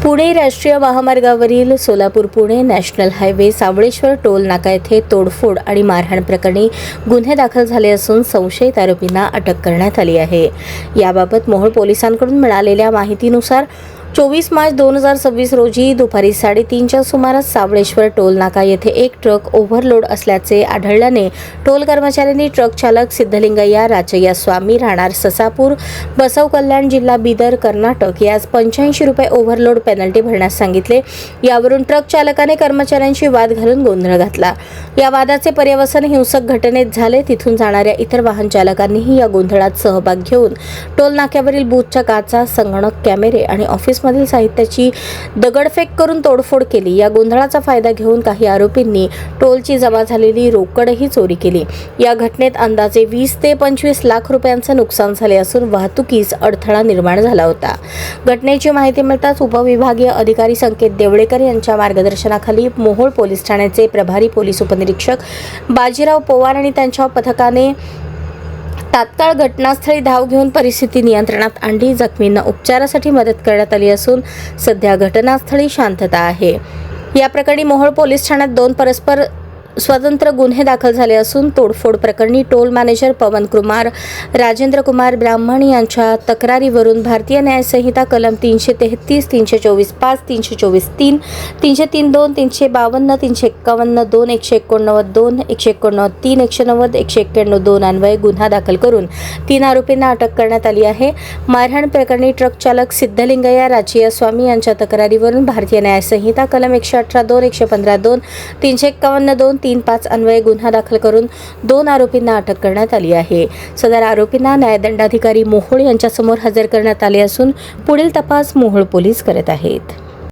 पुणे राष्ट्रीय महामार्गावरील सोलापूर-पुणे national highway Savaleshwar toll नाका येथे तोडफोड आणि मारहाण प्रकरणी गुन्हे दाखल झाले असून संशयित आरोपींना अटक करण्यात आली आहे। याबाबत मोहोळ पोलिसांकडून मिळालेल्या माहितीनुसार 24 मार्च 2026 रोजी दुपारी 3:30च्या सुमारास सावळेश्वर टोल नाका येथे एक ट्रक ओव्हरलोड असल्याचे आढळल्याने टोल कर्मचाऱ्यांनी ट्रक चालक सिद्धलिंगय्या राचय्या स्वामी राहणार ससापूर बसव कल्याण जिल्हा बिदर कर्नाटक यास 85 रुपये ओव्हरलोड पेनल्टी भरण्यास सांगितले। यावरून ट्रक चालकाने कर्मचाऱ्यांशी वाद घालून गोंधळ घातला। या वादाचे पर्यवसन हिंसक घटनेत झाले। तिथून जाणाऱ्या इतर वाहन चालकांनीही या गोंधळात सहभाग घेऊन टोल नाक्यावरील बूथच्या काचा, संगणक, कॅमेरे आणि ऑफिस मधील साहित्याची दगडफेक करून तोडफोड केली। या गोंधळाचा फायदा घेऊन काही आरोपींनी टोलची जमा झालेली रोकडही चोरी केली। या घटनेत अंदाजे 20 ते 25 लाख रुपयांचे नुकसान झाले असून वाहतुकीस अडथळा निर्माण झाला होता। घटनेची माहिती मिळताच उपविभागीय अधिकारी संकेत देवळेकर यांच्या मार्गदर्शनाखाली मोहोळ पोलीस ठाण्याचे प्रभारी पोलीस उपनिरीक्षक बाजीराव पवार आणि त्यांच्या पथकाने तात्काळ घटनास्थळी धाव घेऊन परिस्थिती नियंत्रणात आणली। जखमींना उपचारासाठी मदत करण्यात आली असून सध्या घटनास्थळी शांतता आहे। या प्रकरणी मोहोळ पोलीस ठाण्यात 2 परस्पर स्वतंत्र गुन्हे दाखल झाले असून तोडफोड प्रकरणी टोल मॅनेजर पवन कुमार राजेंद्र कुमार ब्राह्मण यांच्या तक्रारीवरून भारतीय न्याय संहिता कलम 333, 324(5), 324(3), 303(2), 352, 351(2), 189(2), 189(3), 190, 191(2) अन्वये गुन्हा दाखल करून 3 आरोपींना अटक करण्यात आली आहे। मारहाण प्रकरणी ट्रक चालक सिद्धलिंगय्या राचय्या स्वामी यांच्या तक्रारीवरून भारतीय न्याय संहिता कलम 118(2), 115(2), 351(2), 3-5 अन्वये गुन्हा दाखल करून 2 आरोपींना अटक करण्यात आली आहे। सदर आरोपींना न्यायदंडाधिकारी मोहोळ यांच्यासमोर हजर करण्यात आले असून पुढील तपास मोहोळ पोलीस करत आहेत।